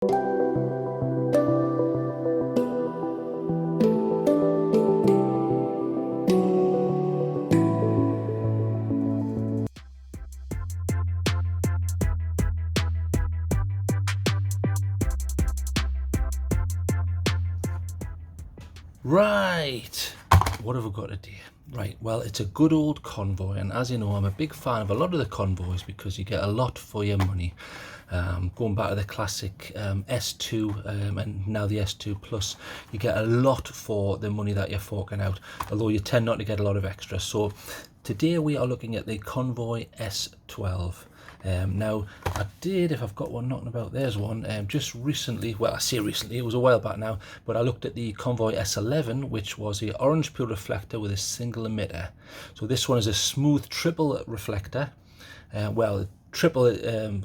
Right, what have we got today? Right, well, it's a good old convoy, and as you know, I'm a big fan of a lot of the convoys because you get a lot for your money. Going back to the classic S2 and now the S2 Plus, you get a lot for the money that you're forking out, although you tend not to get a lot of extra. So today we are looking at the Convoy S12. Now I did, if I've got one knocking about, there's one, just recently, well I say recently, it was a while back now, but I looked at the Convoy S11, which was a orange peel reflector with a single emitter. So this one is a smooth triple reflector, triple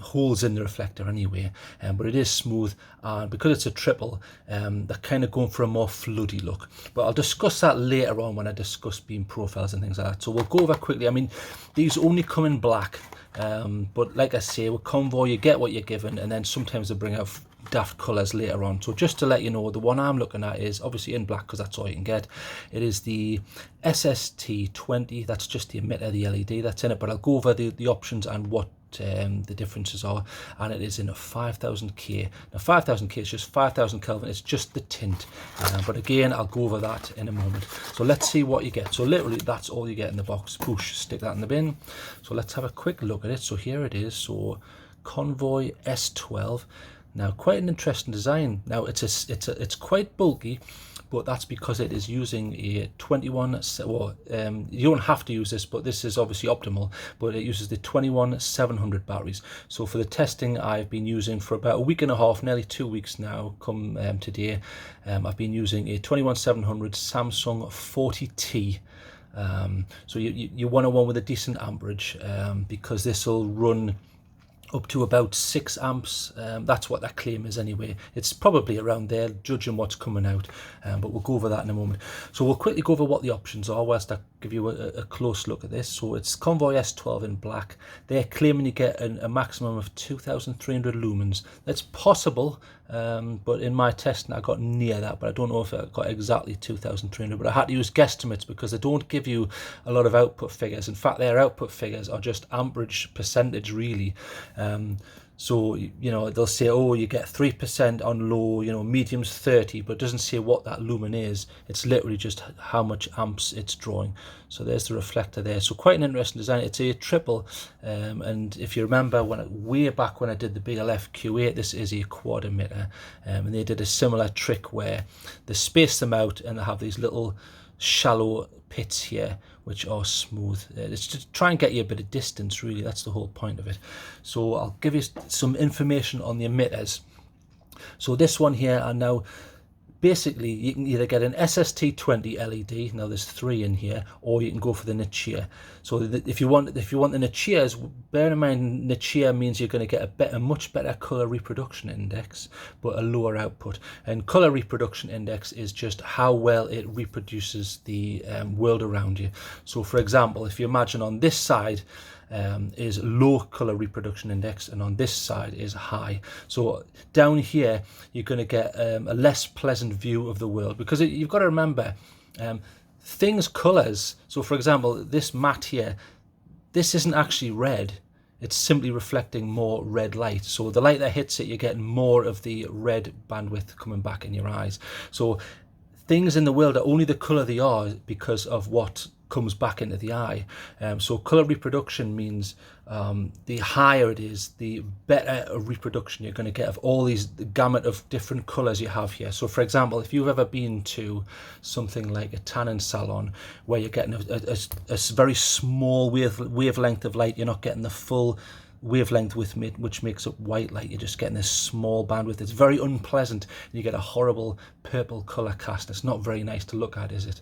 holes in the reflector anyway, but it is smooth, and because it's a triple, they're kind of going for a more floody look, but I'll discuss that later on when I discuss beam profiles and things like that. So we'll go over quickly. I mean, these only come in black, but like I say, with Convoy you get what you're given, and then sometimes they bring out daft colours later on. So just to let you know, the one I'm looking at is obviously in black because that's all you can get. It is the SST20, that's just the emitter, the LED that's in it, but I'll go over the options and what the differences are, and it is in a 5000K. Now 5000K is just 5000 Kelvin, it's just the tint, but again I'll go over that in a moment. So let's see what you get. So literally that's all you get in the box. Push, stick that in the bin. So let's have a quick look at it. So here it is. So Convoy S12. Now quite an interesting design. Now it's quite bulky, but that's because it is using a 21, well, you don't have to use this, but this is obviously optimal, but it uses the 21700 batteries. So for the testing I've been using for about a week and a half, nearly 2 weeks now, come today, I've been using a 21700 Samsung 40T. So you want a one with a decent amperage, because this will run up to about 6 amps. That's what that claim is anyway. It's probably around there, judging what's coming out, but we'll go over that in a moment. So we'll quickly go over what the options are whilst I give you a close look at this. So it's Convoy S12 in black. They're claiming you get a maximum of 2300 lumens. That's possible, but in my testing I got near that, but I don't know if I got exactly 2300, but I had to use guesstimates because they don't give you a lot of output figures. In fact, their output figures are just amperage percentage really. So you know, they'll say, oh, you get 3% on low, you know, medium's 30, but it doesn't say what that lumen is. It's literally just how much amps it's drawing. So there's the reflector there. So quite an interesting design. It's a triple, and if you remember way back when I did the BLF Q8, this is a quad emitter, and they did a similar trick where they space them out and they have these little shallow pits here which are smooth. It's to try and get you a bit of distance really, that's the whole point of it. So I'll give you some information on the emitters. So this one here, and now basically you can either get an SST20 LED, now there's 3 in here, or you can go for the Nichia. So if you want the Nichias, bear in mind Nichia means you're going to get a much better color reproduction index, but a lower output. And color reproduction index is just how well it reproduces the world around you. So for example, if you imagine on this side is low color reproduction index, and on this side is high. So down here you're going to get a less pleasant view of the world, because you've got to remember things colors. So for example, this matte here, this isn't actually red, it's simply reflecting more red light. So the light that hits it, you're getting more of the red bandwidth coming back in your eyes. So things in the world are only the color they are because of what comes back into the eye. So color reproduction means the higher it is, the better reproduction you're going to get of all these gamut of different colors you have here. So for example, if you've ever been to something like a tanning salon where you're getting a very small wavelength of light, you're not getting the full wavelength with which makes up white light, you're just getting this small bandwidth. It's very unpleasant. You get a horrible purple color cast. It's not very nice to look at, is it?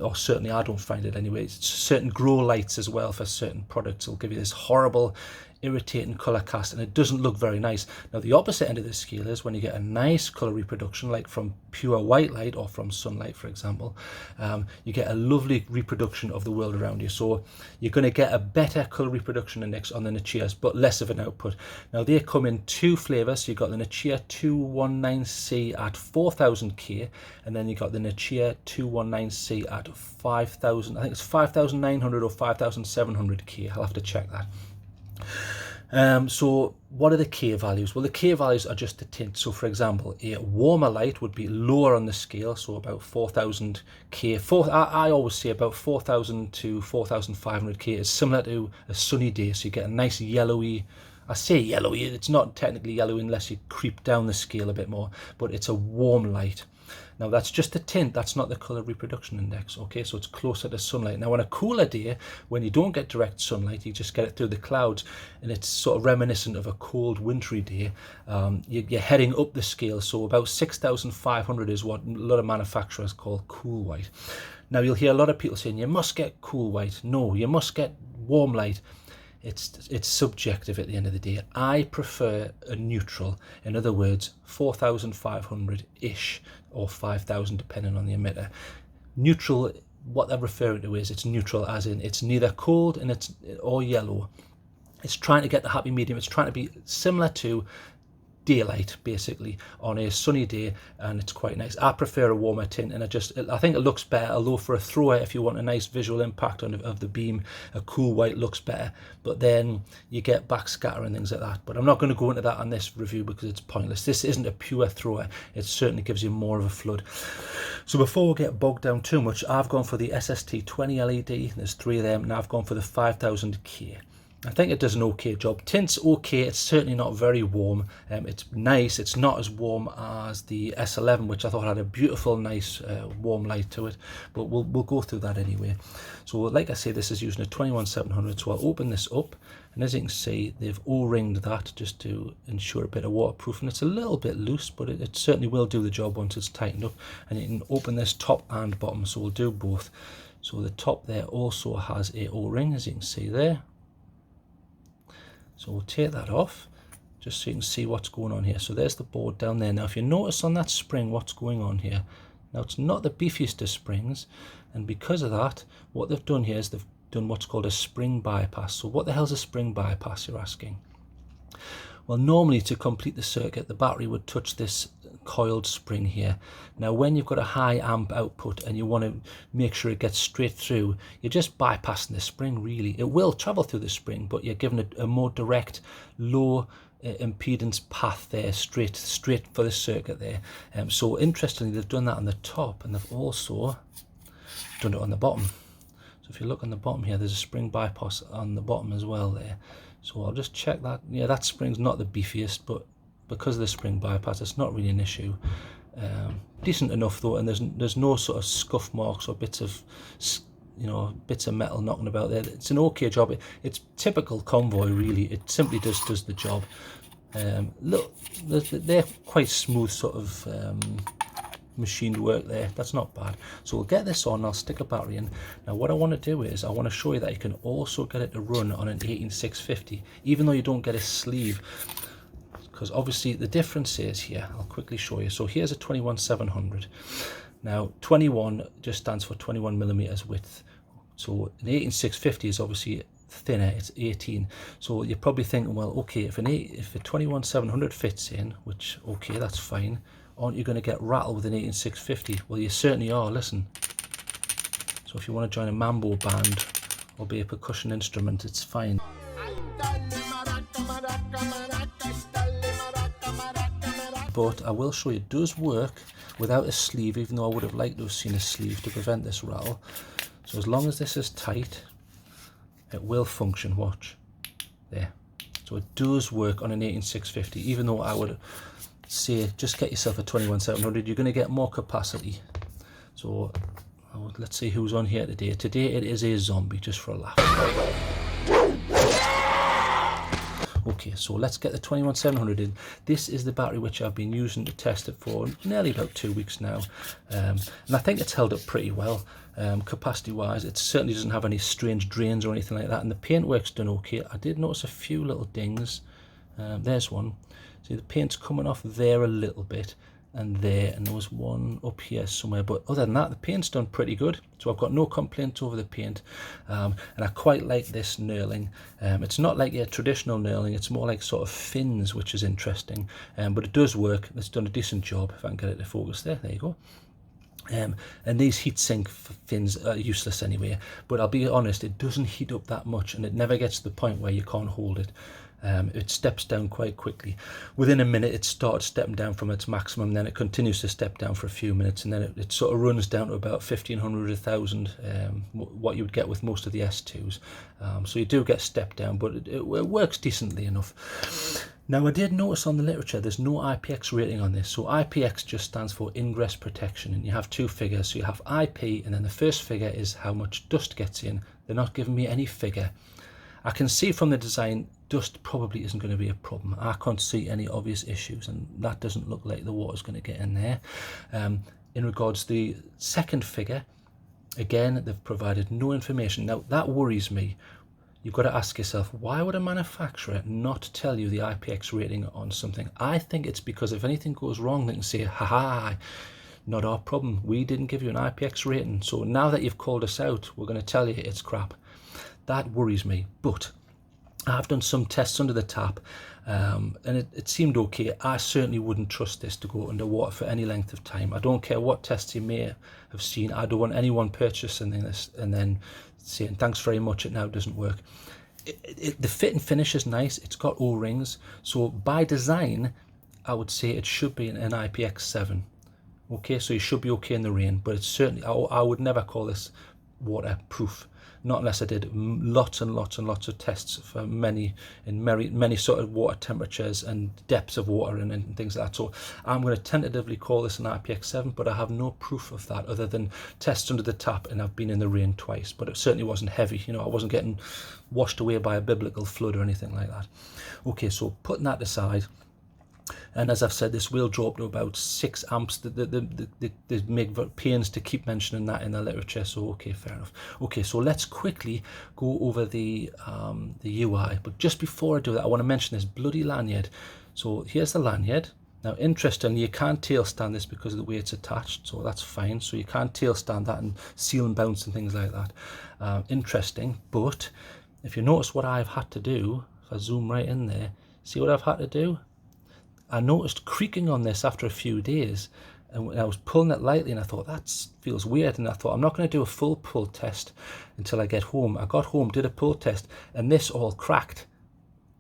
Or certainly I don't find it anyway. Certain grow lights as well for certain products will give you this horrible irritating colour cast, and it doesn't look very nice. Now the opposite end of the scale is when you get a nice colour reproduction, like from pure white light or from sunlight, for example. You get a lovely reproduction of the world around you, so you're going to get a better colour reproduction index on the Nichias, but less of an output. Now they come in two flavours. So you've got the Nichia 219C at 4000K, and then you've got the Nichia 219C at 5000, I think it's 5900 or 5700K. I'll have to check that. So what are the K values? Well, the K values are just the tint. So for example, a warmer light would be lower on the scale, so about 4000K. I always say about 4000 to 4500K is similar to a sunny day, so you get a nice yellowy, I say yellowy, it's not technically yellow unless you creep down the scale a bit more, but it's a warm light. Now that's just the tint, that's not the colour reproduction index, okay, so it's closer to sunlight. Now on a cooler day, when you don't get direct sunlight, you just get it through the clouds, and it's sort of reminiscent of a cold wintry day, you're heading up the scale, so about 6500 is what a lot of manufacturers call cool white. Now you'll hear a lot of people saying, you must get cool white. No, you must get warm light. It's subjective at the end of the day. I prefer a neutral, in other words 4500-ish or 5000 depending on the emitter. Neutral, what they're referring to is it's neutral as in it's neither cold and or yellow. It's trying to get the happy medium. It's trying to be similar to daylight basically on a sunny day, and it's quite nice. I prefer a warmer tint, and I think it looks better, although for a thrower, if you want a nice visual impact of the beam, a cool white looks better, but then you get backscatter and things like that. But I'm not going to go into that on this review because it's pointless. This isn't a pure thrower. It certainly gives you more of a flood. So before we get bogged down too much, I've gone for the SST20 LED. There's 3 of them, and I've gone for the 5000K. I think it does an okay job. Tint's okay, it's certainly not very warm. It's nice, it's not as warm as the S11, which I thought had a beautiful, nice warm light to it, but we'll go through that anyway. So like I say, this is using a 21700, so I'll open this up, and as you can see, they've O-ringed that just to ensure a bit of waterproof, and it's a little bit loose, but it certainly will do the job once it's tightened up. And you can open this top and bottom, so we'll do both. So the top there also has a O-ring, as you can see there. So we'll take that off just so you can see what's going on here. So there's the board down there. Now if you notice on that spring what's going on here, now it's not the beefiest of springs, and because of that, what they've done here is they've done what's called a spring bypass. So what the hell's a spring bypass, you're asking? Well, normally to complete the circuit, the battery would touch this coiled spring here. Now when you've got a high amp output and you want to make sure it gets straight through, you're just bypassing the spring really. It will travel through the spring, but you're given a more direct, low impedance path there, straight for the circuit there. So interestingly, they've done that on the top, and they've also done it on the bottom. So if you look on the bottom here, there's a spring bypass on the bottom as well there. So I'll just check that. Yeah, that spring's not the beefiest, but because of the spring bypass, it's not really an issue. Decent enough though, and there's no sort of scuff marks or bits of metal knocking about there. It's an okay job. It's typical Convoy really. It simply does the job. Look, they're quite smooth sort of machined work there. That's not bad. So we'll get this on. I'll stick a battery in. Now what I want to do is I want to show you that you can also get it to run on an 18650, even though you don't get a sleeve. Because obviously the difference is here, I'll quickly show you. So here's a 21700. Now 21 just stands for 21 millimeters width. So an 18650 is obviously thinner, it's 18. So you're probably thinking, well, okay, if a 21700 fits in, which okay, that's fine, aren't you going to get rattled with an 18650? Well, you certainly are. Listen. So if you want to join a mambo band or be a percussion instrument, it's fine. But I will show you it does work without a sleeve, even though I would have liked to have seen a sleeve to prevent this rattle. So as long as this is tight, it will function. Watch there. So it does work on an 18650, even though I would say just get yourself a 21700. You're going to get more capacity. So let's see who's on here today. Today it is a zombie, just for a laugh. Okay, so let's get the 21700 in. This is the battery which I've been using to test it for nearly about 2 weeks now, and I think it's held up pretty well. Capacity wise, it certainly doesn't have any strange drains or anything like that, and the paintwork's done okay. I did notice a few little dings. There's one. See, the paint's coming off there a little bit, and there, and there was one up here somewhere, but other than that the paint's done pretty good, so I've got no complaints over the paint. And I quite like this knurling. It's not like a traditional knurling, it's more like sort of fins, which is interesting, but it does work. It's done a decent job. If I can get it to focus there you go. And these heatsink fins are useless anyway, but I'll be honest, it doesn't heat up that much, and it never gets to the point where you can't hold it. It steps down quite quickly. Within a minute it starts stepping down from its maximum, then it continues to step down for a few minutes, and then it sort of runs down to about 1500, 1000, what you would get with most of the S2s. So you do get step down, but it works decently enough. Now, I did notice on the literature there's no IPX rating on this. So IPX just stands for ingress protection, and you have two figures. So you have IP, and then the first figure is how much dust gets in. They're not giving me any figure. I can see from the design dust probably isn't going to be a problem. I can't see any obvious issues, and that doesn't look like the water's going to get in there. In regards to the second figure, again, they've provided no information. Now, that worries me. You've got to ask yourself, why would a manufacturer not tell you the IPX rating on something? I think it's because if anything goes wrong, they can say, haha, not our problem. We didn't give you an IPX rating. So now that you've called us out, we're going to tell you it's crap. That worries me. But I've done some tests under the tap, and it seemed okay. I certainly wouldn't trust this to go underwater for any length of time. I don't care what tests you may have seen. I don't want anyone purchasing this and then saying, thanks very much, it now doesn't work. The fit and finish is nice. It's got O-rings. So by design, I would say it should be an IPX7. Okay, so you should be okay in the rain, but it's certainly, I would never call this waterproof. Not unless I did lots and lots and lots of tests for many sort of water temperatures and depths of water and things like that. So I'm going to tentatively call this an IPX7, but I have no proof of that other than tests under the tap, and I've been in the rain twice, but it certainly wasn't heavy. You know, I wasn't getting washed away by a biblical flood or anything like that. Okay, so putting that aside, and as I've said, this will drop to about 6 amps. They make pains to keep mentioning that in the literature, so okay, fair enough. Okay, so let's quickly go over the UI. But just before I do that, I want to mention this bloody lanyard. So here's the lanyard. Now, interestingly, you can't tail stand this because of the way it's attached, so that's fine. So you can't tail stand that and seal and bounce and things like that. Interesting, but if you notice what I've had to do, if I zoom right in there, see what I've had to do? I noticed creaking on this after a few days, and I was pulling it lightly, and I thought, that feels weird, and I thought, I'm not going to do a full pull test until I get home. I got home, did a pull test, and this all cracked.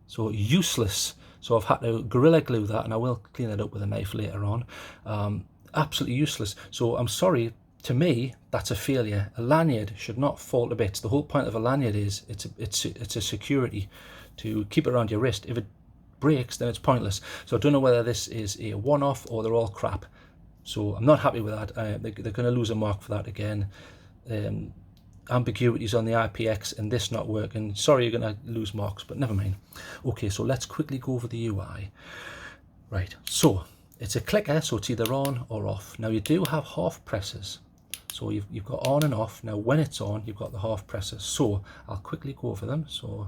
So useless. So I've had to Gorilla Glue that, and I will clean it up with a knife later on. Absolutely useless. So I'm sorry, to me, that's a failure. A lanyard should not fall to bits. The whole point of a lanyard is it's a security to keep it around your wrist. If it breaks, then it's pointless. So I don't know whether this is a one-off or they're all crap. So I'm not happy with that. They're going to lose a mark for that again. Ambiguities on the IPX and this not working. Sorry, you're going to lose marks, but never mind. Okay, so let's quickly go over the UI. Right, so it's a clicker, so it's either on or off. Now you do have half presses. So you've got on and off. Now when it's on, you've got the half presses. So I'll quickly go over them. So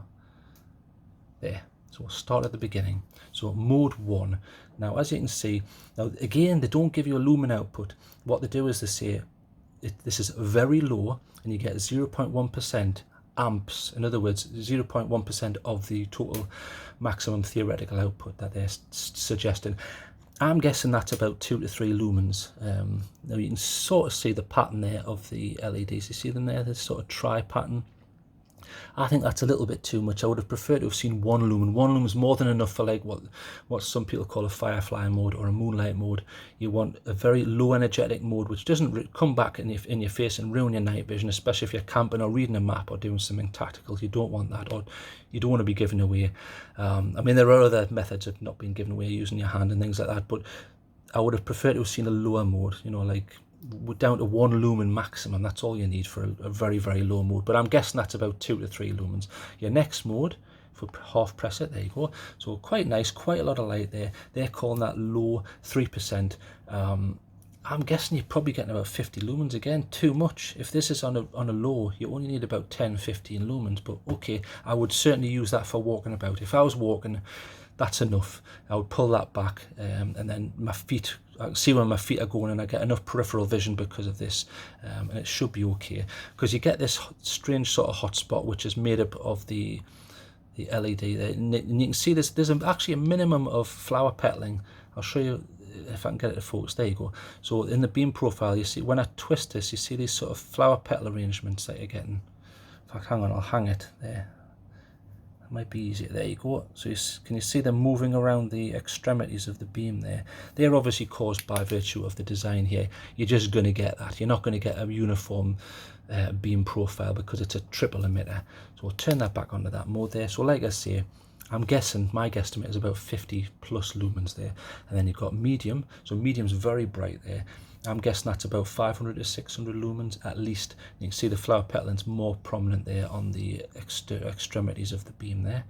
there. So we'll start at the beginning. So mode 1. Now, as you can see, now again, they don't give you a lumen output. What they do is they say this is very low, and you get 0.1% amps. In other words, 0.1% of the total maximum theoretical output that they're suggesting. I'm guessing that's about 2 to 3 lumens. Now you can sort of see the pattern there of the LEDs. You see them there, this sort of tri pattern. I think that's a little bit too much. I would have preferred to have seen 1 lumen. 1 lumen is more than enough for like what some people call a firefly mode or a moonlight mode. You want a very low energetic mode which doesn't come back in your face and ruin your night vision, especially if you're camping or reading a map or doing something tactical. You don't want that, or you don't want to be given away. I mean, there are other methods of not being given away, using your hand and things like that, but I would have preferred to have seen a lower mode, you know, like down to 1 lumen maximum. That's all you need for a very, very low mode, but I'm guessing that's about 2 to 3 lumens. Your next mode, for half press it. There you go. So quite nice, quite a lot of light there. They're calling that low 3%. I'm guessing you're probably getting about 50 lumens. Again, too much. If this is on a low, you only need about 10-15 lumens, but okay, I would certainly use that for walking about. If I was walking, that's enough. I would pull that back, and then my feet, I can see where my feet are going, and I get enough peripheral vision because of this, and it should be okay. Because you get this strange sort of hotspot, which is made up of the LED there, and you can see there's actually a minimum of flower petaling. I'll show you if I can get it to focus. There you go. So in the beam profile, you see when I twist this, you see these sort of flower petal arrangements that you're getting. In fact, hang on, I'll hang it there. That might be easier. There you go. So can you see them moving around the extremities of the beam there? They're obviously caused by virtue of the design here. You're just going to get that. You're not going to get a uniform beam profile because it's a triple emitter. So we'll turn that back onto that mode there. So like I say, I'm guessing, my guesstimate is about 50 plus lumens there. And then you've got medium. So medium's very bright there. I'm guessing that's about 500 to 600 lumens at least. You can see the flower petaling's more prominent there on the extremities of the beam there.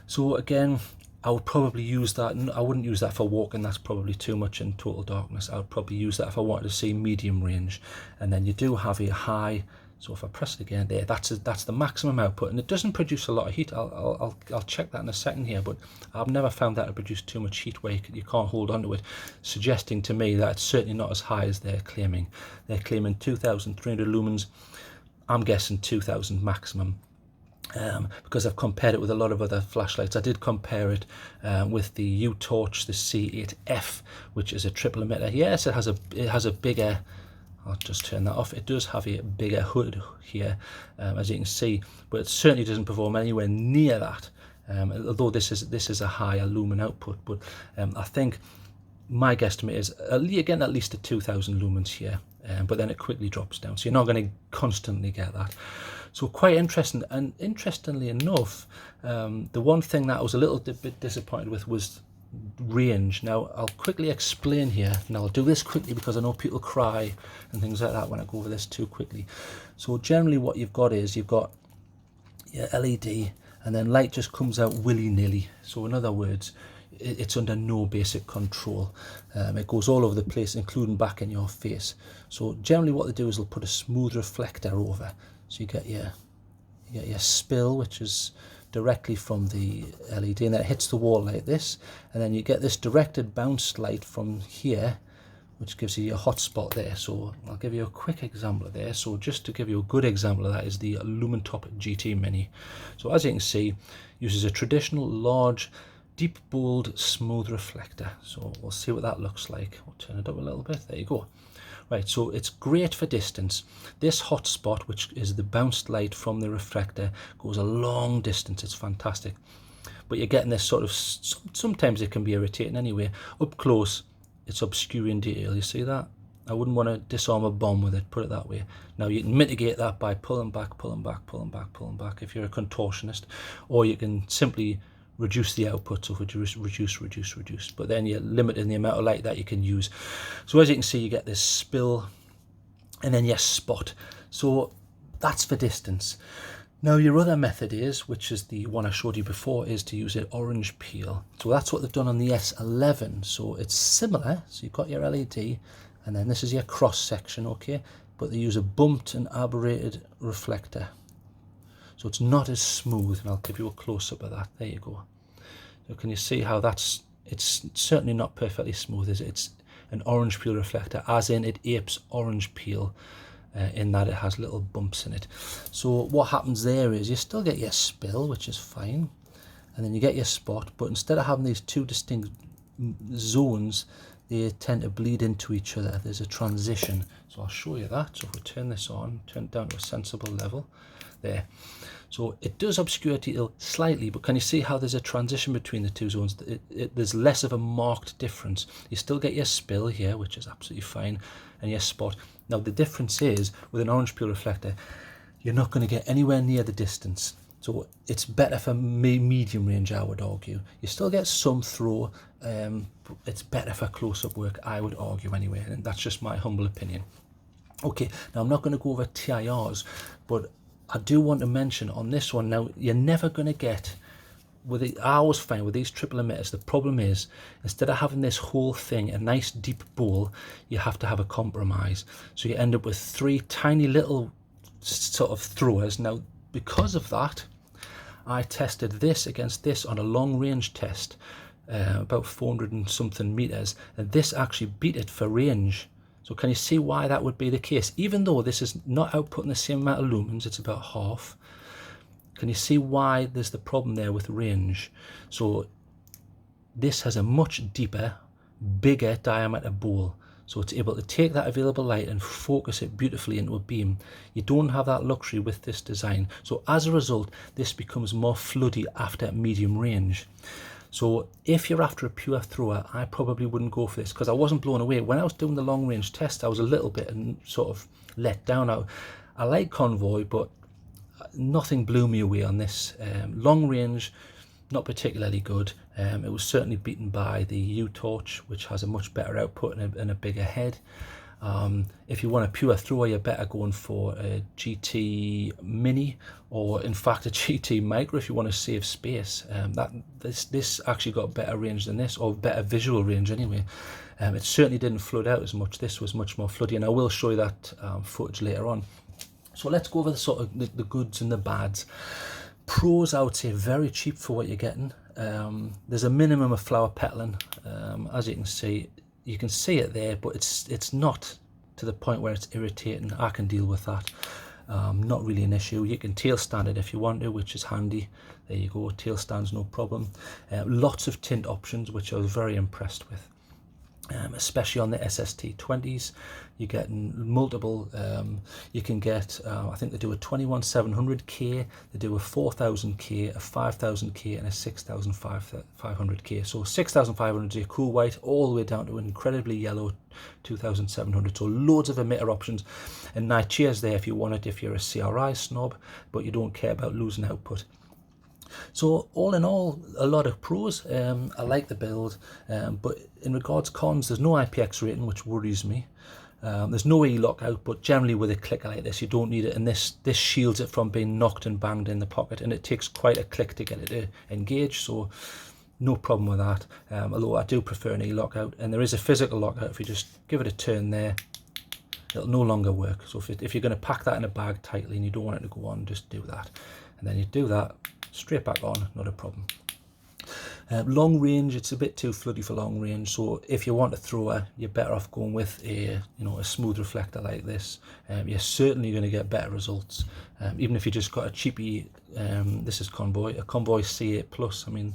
So again, I would probably use that. I wouldn't use that for walking. That's probably too much in total darkness. I would probably use that if I wanted to see medium range. And then you do have a high. So if I press it again there, that's the maximum output, and it doesn't produce a lot of heat. I'll check that in a second here, but I've never found that to produce too much heat where you can't hold onto it, suggesting to me that it's certainly not as high as they're claiming. They're claiming 2,300 lumens. I'm guessing 2,000 maximum. Because I've compared it with a lot of other flashlights. I did compare it with the U-Torch, the C8F, which is a triple emitter. Yes, it has a bigger. I'll just turn that off. It does have a bigger hood here, as you can see, but it certainly doesn't perform anywhere near that. Although this is a higher lumen output, but I think my guesstimate is at least a 2,000 lumens here, but then it quickly drops down. So you're not going to constantly get that. So quite interesting, and interestingly enough, the one thing that I was a little bit disappointed with was range. Now I'll quickly explain here, and I'll do this quickly because I know people cry and things like that when I go over this too quickly. So generally what you've got is you've got your LED, and then light just comes out willy-nilly. So in other words, it's under no basic control. It goes all over the place, including back in your face. So generally what they do is they'll put a smooth reflector over, so you get your spill, which is directly from the LED, and then it hits the wall like this, and then you get this directed bounced light from here, which gives you your hot spot there. So I'll give you a quick example of there. So just to give you a good example of that is the Lumentop GT Mini. So as you can see, uses a traditional large deep bold smooth reflector. So we'll see what that looks like. We'll turn it up a little bit. There you go. Right, so it's great for distance. This hot spot, which is the bounced light from the reflector, goes a long distance. It's fantastic. But you're getting this sort of, sometimes it can be irritating anyway. Up close, it's obscuring detail. You see that? I wouldn't want to disarm a bomb with it, put it that way. Now you can mitigate that by pulling back, pulling back, pulling back, pulling back if you're a contortionist, or you can simply reduce the output, so reduce, but then you're limiting the amount of light that you can use. So as you can see, you get this spill and then your spot. So that's for distance. Now your other method is, which is the one I showed you before, is to use an orange peel. So that's what they've done on the S11. So it's similar. So you've got your LED, and then this is your cross section, okay? But they use a bumped and aberrated reflector. So it's not as smooth, and I'll give you a close-up of that. There you go. So can you see how it's certainly not perfectly smooth, is it? It's an orange peel reflector, as in it apes orange peel, in that it has little bumps in it. So what happens there is you still get your spill, which is fine, and then you get your spot, but instead of having these two distinct zones, they tend to bleed into each other. There's a transition. So I'll show you that. So if we turn this on, turn it down to a sensible level, there. So it does obscure detail slightly, but can you see how there's a transition between the two zones? There's less of a marked difference. You still get your spill here, which is absolutely fine, and your spot. Now the difference is, with an orange peel reflector, you're not going to get anywhere near the distance. So it's better for medium range, I would argue. You still get some throw, but it's better for close-up work, I would argue anyway, and that's just my humble opinion. Okay, now I'm not going to go over TIRs, but I do want to mention on this one, now you're never going to get I always find with these triple emitters, the problem is instead of having this whole thing a nice deep bowl, you have to have a compromise. So you end up with 3 tiny little sort of throwers. Now, because of that, I tested this against this on a long range test, about 400 and something meters, and this actually beat it for range. So can you see why that would be the case? Even though this is not outputting the same amount of lumens, it's about half. Can you see why there's the problem there with range? So this has a much deeper, bigger diameter bowl. So it's able to take that available light and focus it beautifully into a beam. You don't have that luxury with this design. So as a result, this becomes more floody after medium range. So if you're after a pure thrower, I probably wouldn't go for this because I wasn't blown away. When I was doing the long range test, I was a little bit sort of let down. I like Convoy, but nothing blew me away on this. Long range, not particularly good. It was certainly beaten by the U-Torch, which has a much better output and a bigger head. If you want a pure thrower, you're better going for a GT Mini, or in fact a GT Micro if you want to save space. This actually got better range than this, or better visual range anyway. It certainly didn't flood out as much. This was much more floody, and I will show you that footage later on. So let's go over the sort of the goods and the bads. Pros, I would say, very cheap for what you're getting. There's a minimum of flower petaling. As you can see it there, but it's not to the point where it's irritating. I can deal with that. Not really an issue. You can tail stand it if you want to, which is handy. There you go, tail stands, no problem. Lots of tint options, which I was very impressed with. Especially on the SST20s, you're getting multiple. You can get, I think they do a 21700K, they do a 4000K, a 5000K, and a 6500K. So 6500 is your cool white, all the way down to an incredibly yellow 2700. So loads of emitter options, and Nightchair's there if you want it, if you're a CRI snob, but you don't care about losing output. So all in all, a lot of pros. I like the build, but in regards cons, there's no IPX rating, which worries me. There's no e-lockout, but generally with a clicker like this, you don't need it, and this shields it from being knocked and banged in the pocket, and it takes quite a click to get it to engage, so no problem with that. Although I do prefer an e-lockout, and there is a physical lockout. If you just give it a turn there, it'll no longer work. So if you're going to pack that in a bag tightly and you don't want it to go on, just do that, and then you do that, straight back on, not a problem. Long range, it's a bit too floody for long range, so if you want a thrower, you're better off going with a smooth reflector like this. You're certainly going to get better results, even if you just got a cheapie. This is Convoy, a Convoy C8 Plus. I mean,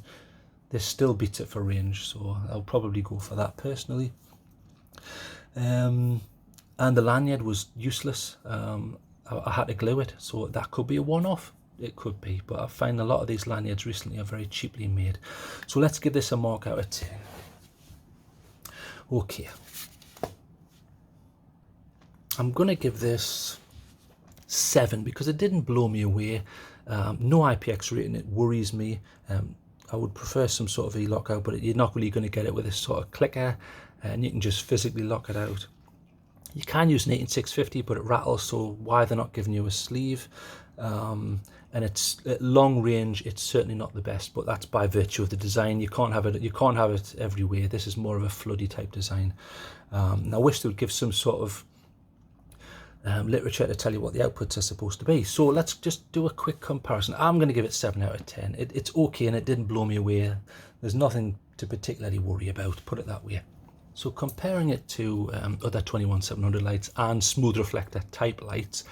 this still beats it for range, so I'll probably go for that personally. And the lanyard was useless. I had to glue it, so that could be a one-off. It could be, but I find a lot of these lanyards recently are very cheaply made. So let's give this a mark out of 10. Okay, I'm gonna give this 7 because it didn't blow me away. No IPX rating, it worries me. I would prefer some sort of e-lockout, but you're not really going to get it with this sort of clicker, and you can just physically lock it out. You can use an 18650, but it rattles, so why they're not giving you a sleeve. And it's at long range, it's certainly not the best, but that's by virtue of the design. You can't have it everywhere. This is more of a floody type design. And I wish they would give some sort of literature to tell you what the outputs are supposed to be. So let's just do a quick comparison. I'm going to give it 7 out of 10. It's okay, and it didn't blow me away. There's nothing to particularly worry about, put it that way. So comparing it to other 21700 lights and smooth reflector type lights,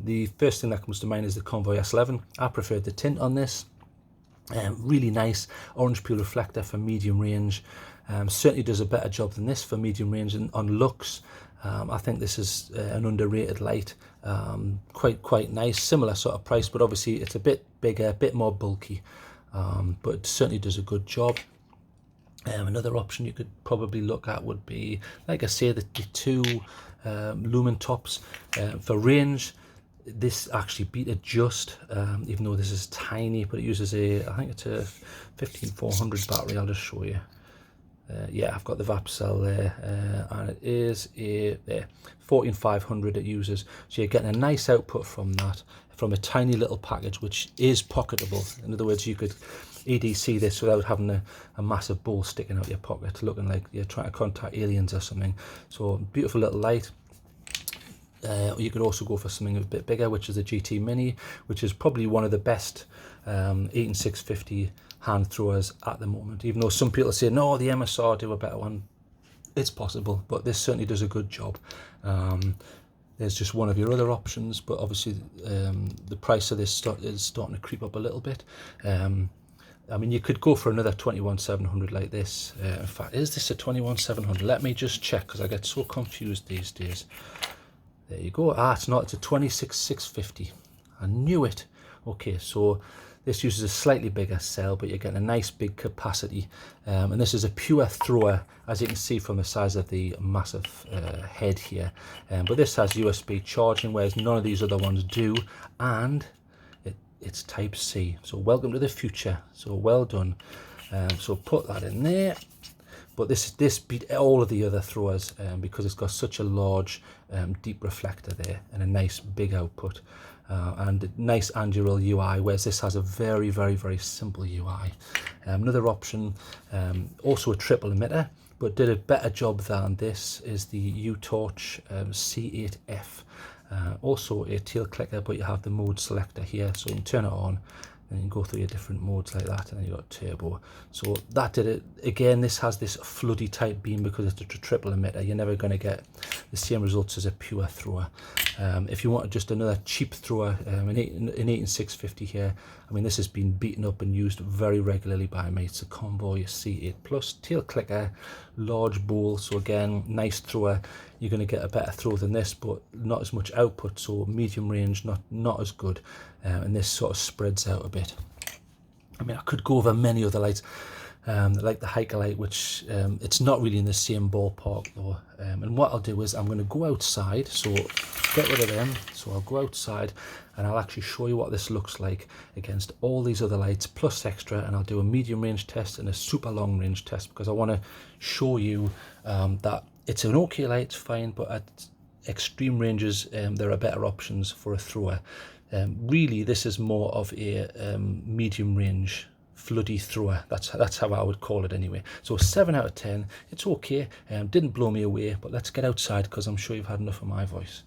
the first thing that comes to mind is the Convoy S11. I preferred the tint on this. Really nice orange peel reflector for medium range. Certainly does a better job than this for medium range. And on looks, I think this is an underrated light. Quite nice, similar sort of price, but obviously it's a bit bigger, a bit more bulky, but it certainly does a good job. Another option you could probably look at would be, like I say, the two lumen tops. For range, this actually beat it just, even though this is tiny, but it uses I think it's a 15400 battery. I'll just show you. Yeah, I've got the VAP cell there, and it is a 14500 it uses, so you're getting a nice output from that from a tiny little package which is pocketable. In other words, you could EDC this without having a massive ball sticking out your pocket, looking like you're trying to contact aliens or something. So beautiful little light. You could also go for something a bit bigger, which is a GT Mini, which is probably one of the best 18650 hand throwers at the moment. Even though some people say, no, the MSR do a better one. It's possible, but this certainly does a good job. There's just one of your other options, but obviously the price of this is starting to creep up a little bit. I mean, you could go for another 21700 like this. In fact, is this a 21700? Let me just check, because I get so confused these days. There you go. Ah, it's not. It's a 26650. I knew it. Okay, so this uses a slightly bigger cell, but you're getting a nice big capacity. And this is a pure thrower, as you can see from the size of the massive head here. But this has USB charging, whereas none of these other ones do. And it's Type C. So welcome to the future. So well done. So put that in there. But this beat all of the other throwers because it's got such a large deep reflector there and a nice big output. And a nice Anduril UI, whereas this has a very, very, very simple UI. Another option, also a triple emitter, but did a better job than this, is the U-Torch C8F. Also a tail clicker, but you have the mode selector here, so you can turn it on and you can go through your different modes like that, and then you've got turbo. So that did it. Again, this has this floody type beam because it's a triple emitter. You're never going to get the same results as a pure thrower. If you want just another cheap thrower, an 18650 here, I mean, this has been beaten up and used very regularly by me. It's a Convoy C8 Plus, tail clicker, large bowl. So again, nice thrower. You're going to get a better throw than this, but not as much output. So medium range, not as good. And this sort of spreads out a bit. I mean, I could go over many other lights, like the hiker light, which it's not really in the same ballpark though. And what I'll do is I'm going to go outside, so get rid of them. So I'll go outside and I'll actually show you what this looks like against all these other lights plus extra, and I'll do a medium range test and a super long range test, because I want to show you that it's an okay light, it's fine, but at extreme ranges there are better options for a thrower. Really, this is more of a medium range floody thrower. That's how I would call it anyway. So 7 out of 10. It's okay. Didn't blow me away, but let's get outside because I'm sure you've had enough of my voice.